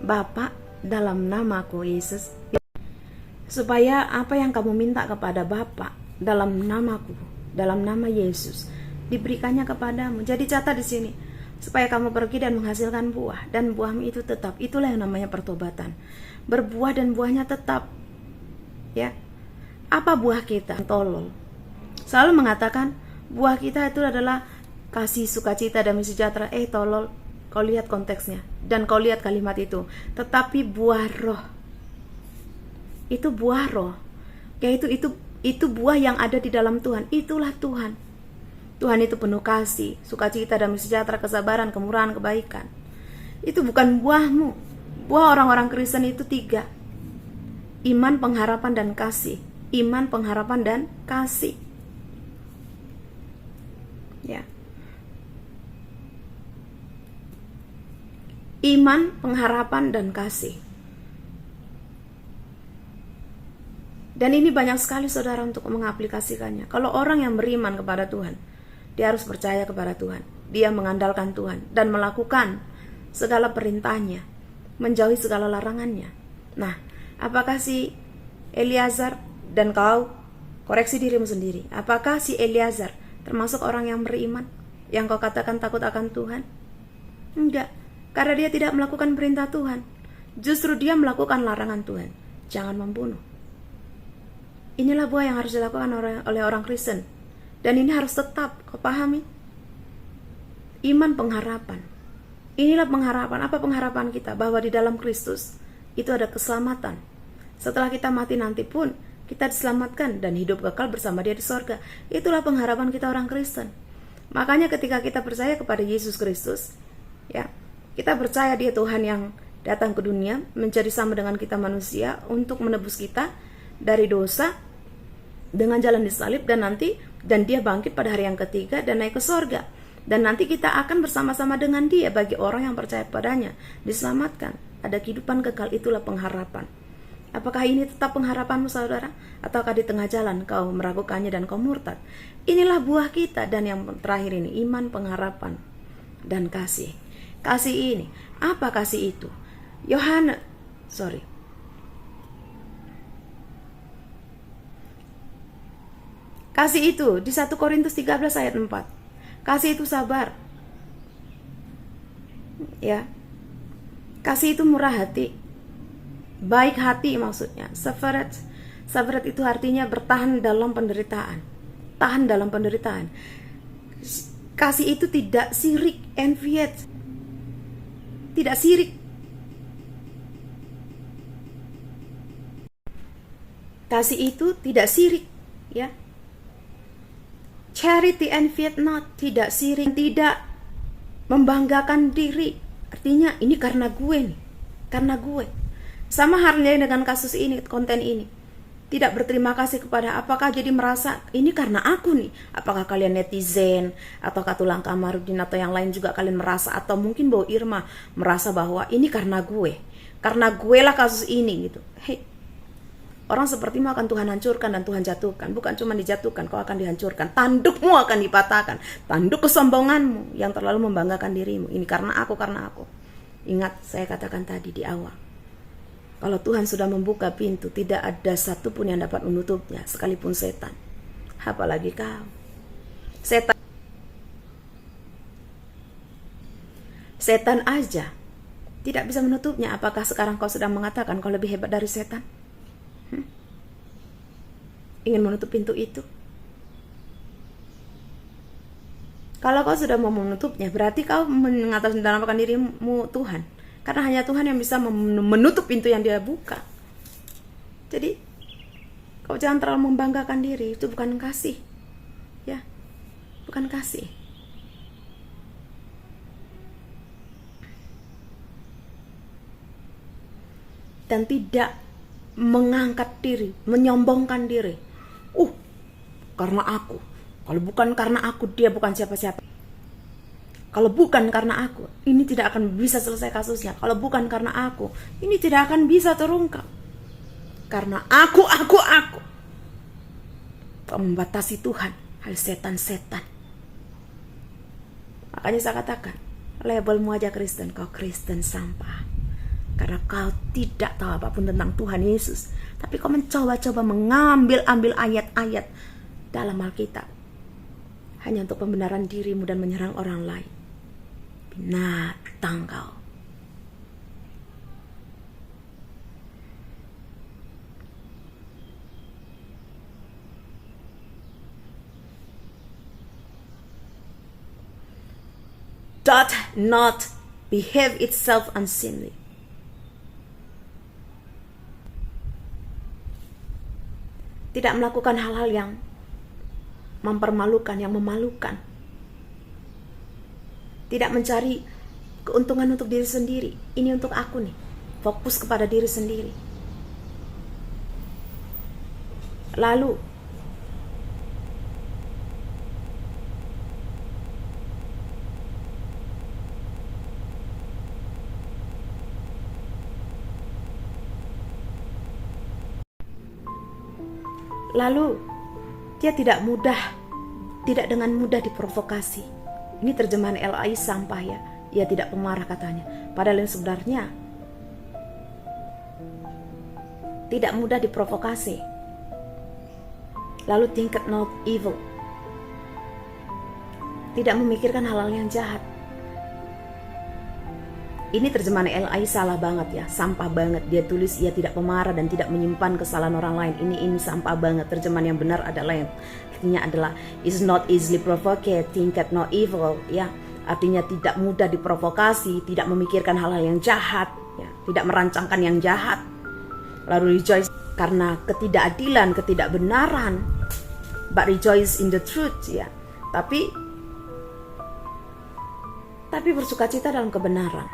Bapa dalam namaku, Yesus. Supaya apa yang kamu minta kepada Bapa dalam namaku, dalam nama Yesus, diberikannya kepadamu. Jadi catat di sini. Supaya kamu pergi dan menghasilkan buah, dan buahmu itu tetap. Itulah yang namanya pertobatan. Berbuah dan buahnya tetap. Ya. Apa buah kita? Tolol. Selalu mengatakan buah kita itu adalah kasih, sukacita, damai sejahtera. Tolol. Kau lihat konteksnya dan kau lihat kalimat itu. Tetapi buah roh. Itu buah roh. Yaitu itu buah yang ada di dalam Tuhan. Itulah Tuhan. Tuhan itu penuh kasih, sukacita, damai sejahtera, kesabaran, kemurahan, kebaikan. Itu bukan buahmu. Buah orang-orang Kristen itu 3. Iman, pengharapan, dan kasih. Iman, pengharapan, dan kasih. Ya. Iman, pengharapan, dan kasih. Dan ini banyak sekali saudara untuk mengaplikasikannya. Kalau orang yang beriman kepada Tuhan, dia harus percaya kepada Tuhan. Dia mengandalkan Tuhan dan melakukan segala perintahnya, menjauhi segala larangannya. Nah, apakah si Eleazar, dan kau koreksi dirimu sendiri, apakah si Eleazar termasuk orang yang beriman, yang kau katakan takut akan Tuhan? Enggak, karena dia tidak melakukan perintah Tuhan. Justru dia melakukan larangan Tuhan. Jangan membunuh. Inilah buah yang harus dilakukan oleh orang Kristen. Dan ini harus tetap, kau pahami? Iman, pengharapan. Inilah pengharapan. Apa pengharapan kita? Bahwa di dalam Kristus itu ada keselamatan. Setelah kita mati nanti pun kita diselamatkan dan hidup kekal bersama Dia di sorga. Itulah pengharapan kita orang Kristen. Makanya ketika kita percaya kepada Yesus Kristus, ya, kita percaya Dia Tuhan yang datang ke dunia menjadi sama dengan kita manusia untuk menebus kita dari dosa dengan jalan disalib, dan Dia bangkit pada hari yang ketiga dan naik ke sorga. Dan nanti kita akan bersama-sama dengan Dia bagi orang yang percaya padanya, diselamatkan. Ada kehidupan kekal, itulah pengharapan. Apakah ini tetap pengharapanmu, saudara? Ataukah di tengah jalan kau meragukannya dan kau murtad? Inilah buah kita. Dan yang terakhir ini, iman, pengharapan, dan kasih. Kasih ini, apa kasih itu? Kasih itu di 1 Korintus 13 ayat 4. Kasih itu sabar. Ya. Kasih itu murah hati. Baik hati maksudnya. Sabarat itu artinya bertahan dalam penderitaan. Tahan dalam penderitaan. Kasih itu tidak sirik, envious. Tidak sirik. Kasih itu tidak sirik, ya. Charity and envied not, tidak sirik, tidak membanggakan diri. Artinya ini karena gue nih, karena gue. Sama halnya dengan kasus ini, konten ini. Tidak berterima kasih kepada, apakah jadi merasa ini karena aku nih? Apakah kalian netizen ataukah Tulang Kamarudin atau yang lain juga kalian merasa, atau mungkin Bau Irma merasa bahwa ini karena gue lah kasus ini gitu. Hei, Orang sepertimu akan Tuhan hancurkan dan Tuhan jatuhkan. Bukan cuma dijatuhkan, kau akan dihancurkan. Tandukmu akan dipatahkan. Tanduk kesombonganmu yang terlalu membanggakan dirimu. Ini karena aku, karena aku. Ingat saya katakan tadi di awal. Kalau Tuhan sudah membuka pintu, tidak ada satupun yang dapat menutupnya, sekalipun setan. Apalagi kau. Setan aja tidak bisa menutupnya. Apakah sekarang kau sedang mengatakan kau lebih hebat dari setan? Ingin menutup pintu itu? Kalau kau sudah mau menutupnya, berarti kau mengatasnamakan dirimu Tuhan. Karena hanya Tuhan yang bisa menutup pintu yang Dia buka. Jadi, kau jangan terlalu membanggakan diri. Itu bukan kasih. Ya, bukan kasih. Dan tidak mengangkat diri, menyombongkan diri. Karena aku. Kalau bukan karena aku, dia bukan siapa-siapa. Kalau bukan karena aku, ini tidak akan bisa selesai kasusnya. Kalau bukan karena aku, ini tidak akan bisa terungkap. Karena aku. Kau membatasi Tuhan. Hai setan-setan. Makanya saya katakan, labelmu aja Kristen, kau Kristen sampah. Karena kau tidak tahu apapun tentang Tuhan Yesus. Tapi kau mencoba-coba mengambil ayat-ayat dalam Alkitab hanya untuk pembenaran dirimu dan menyerang orang lain. Binatang kau. Doth not behave itself unseemly. Tidak melakukan hal-hal yang mempermalukan, yang memalukan. Tidak mencari keuntungan untuk diri sendiri. Ini untuk aku nih. Fokus kepada diri sendiri. Lalu dia tidak dengan mudah diprovokasi. Ini terjemahan LAI sampah ya. Ia tidak pemarah katanya. Padahal yang sebenarnya tidak mudah diprovokasi. Lalu thinketh not evil. Tidak memikirkan hal-hal yang jahat. Ini terjemahan LAI salah banget ya, sampah banget. Dia tulis ia tidak pemarah dan tidak menyimpan kesalahan orang lain. Ini sampah banget. Terjemahan yang benar adalah artinya adalah is not easily provoked, thinketh no evil, ya. Artinya tidak mudah diprovokasi, tidak memikirkan hal-hal yang jahat, ya, tidak merancangkan yang jahat. Lalu rejoice karena ketidakadilan, ketidakbenaran, but rejoice in the truth, ya. Tapi bersukacita dalam kebenaran.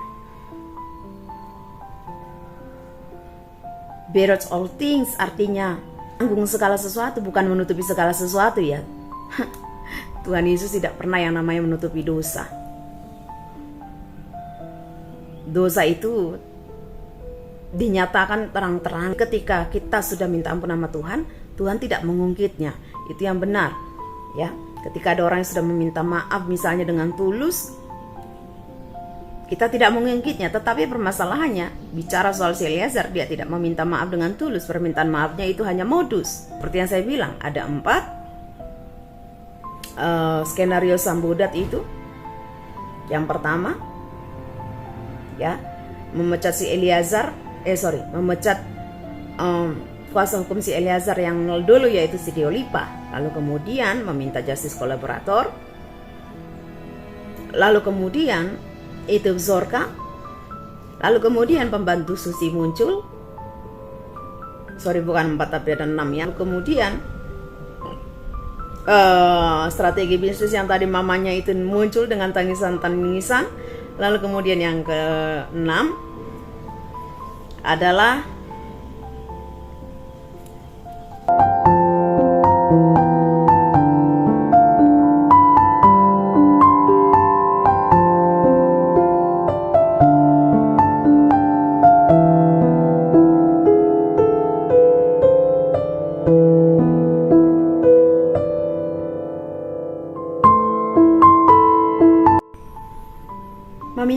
Bears all things artinya tanggung segala sesuatu, bukan menutupi segala sesuatu ya. Tuhan Yesus tidak pernah yang namanya menutupi dosa. Dosa itu dinyatakan terang-terang ketika kita sudah minta ampun sama Tuhan. Tuhan tidak mengungkitnya. Itu yang benar ya. Ketika ada orang yang sudah meminta maaf misalnya dengan tulus, kita tidak mengungkitnya. Tetapi permasalahannya, bicara soal si Eliezer, dia tidak meminta maaf dengan tulus. Permintaan maafnya itu hanya modus. Seperti yang saya bilang, ada 4 skenario Sambodat itu. Yang pertama, ya, memecat si Eliezer, memecat kuasa hukum si Eliezer yang dulu, yaitu si Diolipa. Lalu kemudian meminta justice kolaborator. Lalu kemudian itu Zorka. Lalu kemudian pembantu Susi muncul. Bukan 4 tapi ada 6 ya. Lalu kemudian strategi bisnis yang tadi mamanya itu muncul dengan tangisan-tangisan. Lalu kemudian yang ke-6 adalah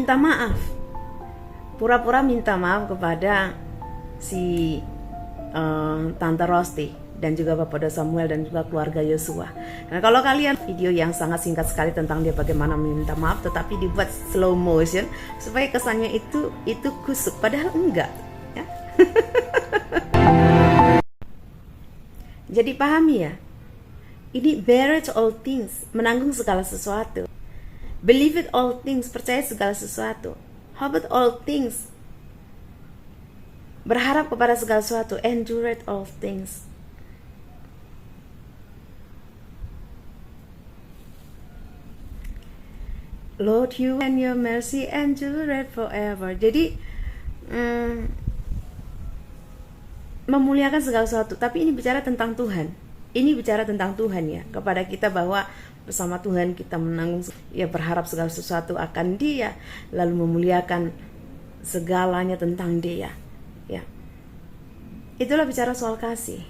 minta maaf, pura-pura minta maaf kepada si Tante Rosti dan juga Bapak Samuel dan juga keluarga Yosua. Nah, kalau kalian video yang sangat singkat sekali tentang dia bagaimana meminta maaf, tetapi dibuat slow motion supaya kesannya itu kusuk, padahal enggak. Ya? Jadi pahami ya, ini bear it all things, menanggung segala sesuatu. Believe it all things, percaya segala sesuatu. Hope it all things, berharap kepada segala sesuatu. Endure it all things. Lord, you and your mercy endure it forever. Jadi memuliakan segala sesuatu. Tapi ini bicara tentang Tuhan. Ini bicara tentang Tuhan ya, kepada kita bahwa bersama Tuhan kita menanggung, ya berharap segala sesuatu akan Dia, lalu memuliakan segalanya tentang Dia. Ya, itulah bicara soal kasih.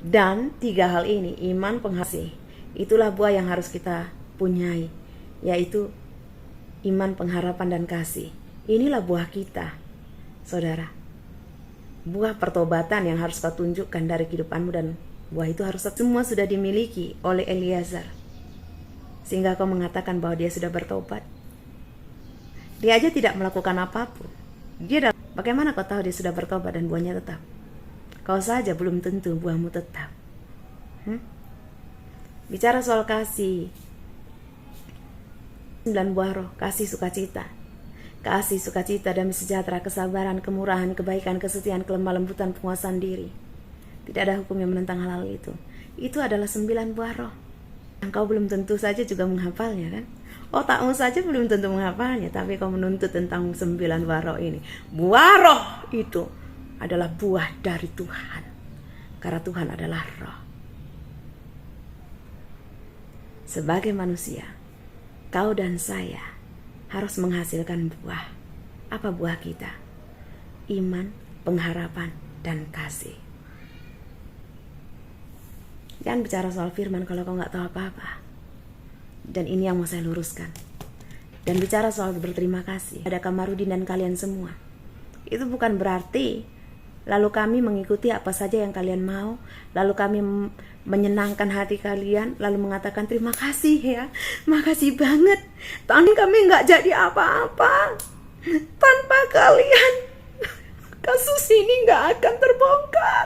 Dan 3 hal ini, iman, penghasih, itulah buah yang harus kita punyai, yaitu iman, pengharapan, dan kasih. Inilah buah kita, saudara. Buah pertobatan yang harus kau tunjukkan dari kehidupanmu, dan buah itu harus semua sudah dimiliki oleh Eliezer, sehingga kau mengatakan bahwa dia sudah bertobat. Dia aja tidak melakukan apapun. Bagaimana kau tahu dia sudah bertobat dan buahnya tetap? Kau saja belum tentu buahmu tetap. Bicara soal kasih, 9 buah roh: kasih, sukacita, damai sejahtera, kesabaran, kemurahan, kebaikan, kesetiaan, kelemah lembutan, penguasaan diri. Tidak ada hukum yang menentang hal-hal itu. Itu adalah 9 buah roh. Yang kau belum tentu saja juga menghafalnya kan? Otakmu saja belum tentu menghafalnya, tapi kau menuntut tentang 9 buah roh ini. Buah roh itu adalah buah dari Tuhan, karena Tuhan adalah roh. Sebagai manusia, kau dan saya harus menghasilkan buah. Apa buah kita? Iman, pengharapan, dan kasih. Jangan bicara soal firman kalau kau nggak tahu apa-apa. Dan ini yang mau saya luruskan. Dan bicara soal berterima kasih pada Kamarudin dan kalian semua. Itu bukan berarti lalu kami mengikuti apa saja yang kalian mau, lalu kami menyenangkan hati kalian, lalu mengatakan terima kasih ya, makasih banget, tahun kami nggak jadi apa-apa. Tanpa kalian kasus ini nggak akan terbongkar.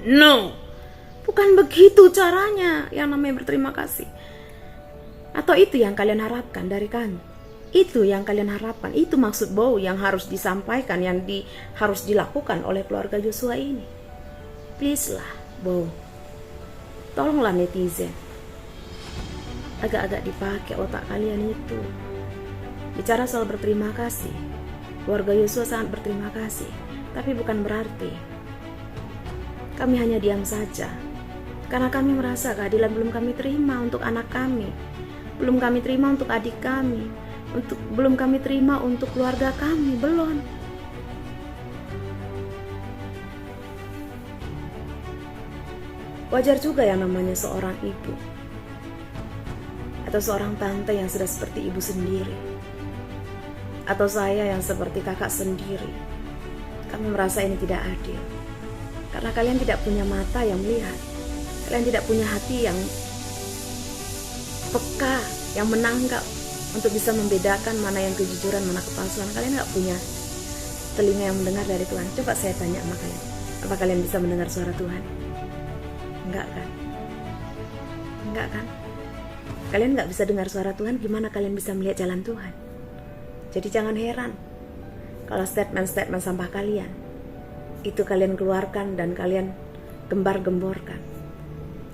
No, bukan begitu caranya yang namanya berterima kasih. Atau itu yang kalian harapkan dari kami? Itu yang kalian harapkan? Itu maksud bau yang harus disampaikan, yang harus dilakukan oleh keluarga Yosua ini? Please lah, bau. Tolonglah netizen, agak-agak dipakai otak kalian itu. Bicara soal berterima kasih, keluarga Yosua sangat berterima kasih, tapi bukan berarti kami hanya diam saja, karena kami merasa keadilan belum kami terima untuk anak kami, belum kami terima untuk adik kami, belum kami terima untuk keluarga kami, belum. Wajar juga yang namanya seorang ibu atau seorang tante yang sudah seperti ibu sendiri, atau saya yang seperti kakak sendiri, kami merasa ini tidak adil. Karena kalian tidak punya mata yang melihat, kalian tidak punya hati yang peka, yang menangkap untuk bisa membedakan mana yang kejujuran, mana kepalsuan. Kalian nggak punya telinga yang mendengar dari Tuhan. Coba saya tanya sama kalian, apa kalian bisa mendengar suara Tuhan? Enggak kan? Enggak kan? Kalian nggak bisa dengar suara Tuhan, gimana kalian bisa melihat jalan Tuhan? Jadi jangan heran kalau statement-statement sampah kalian itu kalian keluarkan dan kalian gembar-gemborkan,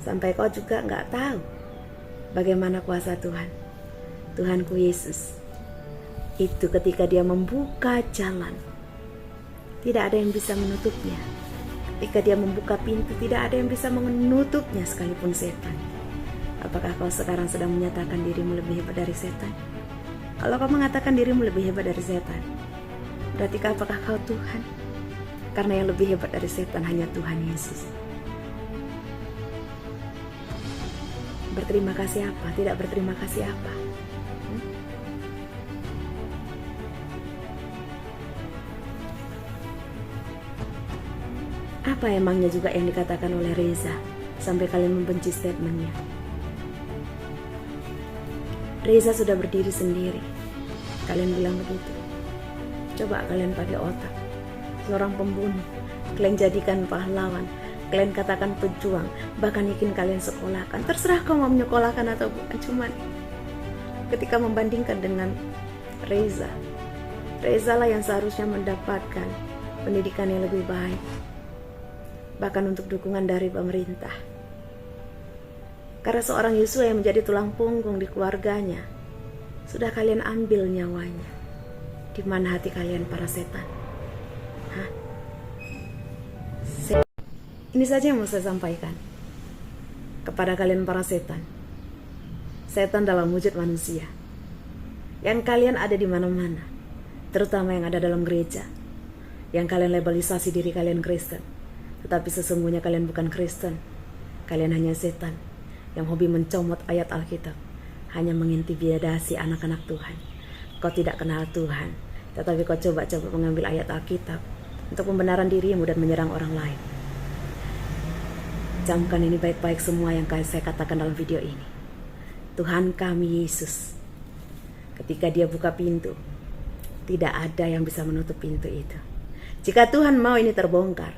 sampai kau juga nggak tahu bagaimana kuasa Tuhan, Tuhanku Yesus itu ketika dia membuka jalan, tidak ada yang bisa menutupnya. Ketika dia membuka pintu, tidak ada yang bisa menutupnya sekalipun setan. Apakah kau sekarang sedang menyatakan dirimu lebih hebat dari setan? Kalau kau mengatakan dirimu lebih hebat dari setan, berarti apakah kau Tuhan? Karena yang lebih hebat dari setan hanya Tuhan Yesus. Berterima kasih apa? Tidak berterima kasih apa? Apa emangnya juga yang dikatakan oleh Reza sampai kalian membenci statementnya? Reza sudah berdiri sendiri, kalian bilang begitu. Coba kalian pakai otak. Seorang pembunuh, kalian jadikan pahlawan, kalian katakan pejuang, bahkan ingin kalian sekolahkan. Terserah kau mau menyekolahkan atau bukan. Cuman ketika membandingkan dengan Reza, Reza lah yang seharusnya mendapatkan pendidikan yang lebih baik, bahkan untuk dukungan dari pemerintah. Karena seorang Yosua yang menjadi tulang punggung di keluarganya, sudah kalian ambil nyawanya. Di mana hati kalian para setan? Hah? Ini saja yang mau saya sampaikan kepada kalian para setan. Setan dalam wujud manusia. Yang kalian ada di mana-mana, terutama yang ada dalam gereja. Yang kalian labelisasi diri kalian Kristen, tetapi sesungguhnya kalian bukan Kristen. Kalian hanya setan yang hobi mencomot ayat Alkitab, hanya mengintimidasi anak-anak Tuhan. Kau tidak kenal Tuhan, tetapi kau coba-coba mengambil ayat Alkitab untuk pembenaran dirimu dan menyerang orang lain. Camkan ini baik-baik semua yang saya katakan dalam video ini. Tuhan kami Yesus, ketika dia buka pintu, tidak ada yang bisa menutup pintu itu. Jika Tuhan mau ini terbongkar,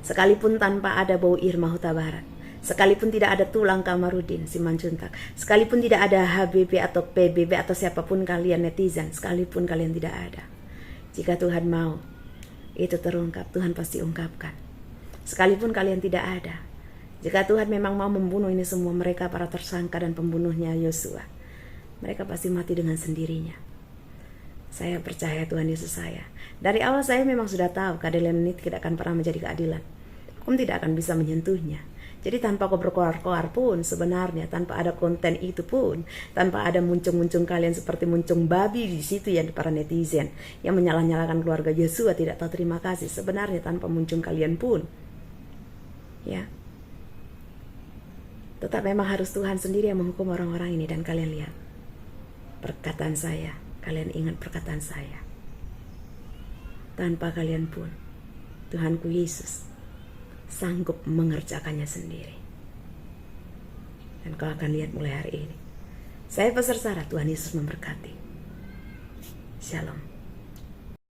sekalipun tanpa ada bau Irma Huta Barat, sekalipun tidak ada tulang Kamarudin Simanjuntak, sekalipun tidak ada HBB atau PBB atau siapapun kalian netizen, sekalipun kalian tidak ada, jika Tuhan mau itu terungkap, Tuhan pasti ungkapkan. Sekalipun kalian tidak ada, jika Tuhan memang mau membunuh ini semua, mereka para tersangka dan pembunuhnya Yosua, mereka pasti mati dengan sendirinya. Saya percaya Tuhan Yesus saya. Dari awal saya memang sudah tahu keadilan ini tidak akan pernah menjadi keadilan. Hukum tidak akan bisa menyentuhnya. Jadi tanpa kau berkoar-koar pun sebenarnya, tanpa ada konten itu pun, tanpa ada muncung-muncung kalian seperti muncung babi di situ yang para netizen yang menyalah-nyalahkan keluarga Yosua tidak tahu terima kasih, sebenarnya tanpa muncung kalian pun, ya. Tetap memang harus Tuhan sendiri yang menghukum orang-orang ini. Dan kalian lihat perkataan saya, kalian ingat perkataan saya. Tanpa kalian pun Tuhanku Yesus sanggup mengerjakannya sendiri. Dan kau akan lihat mulai hari ini. Saya Pastor Sarah, Tuhan Yesus memberkati. Shalom.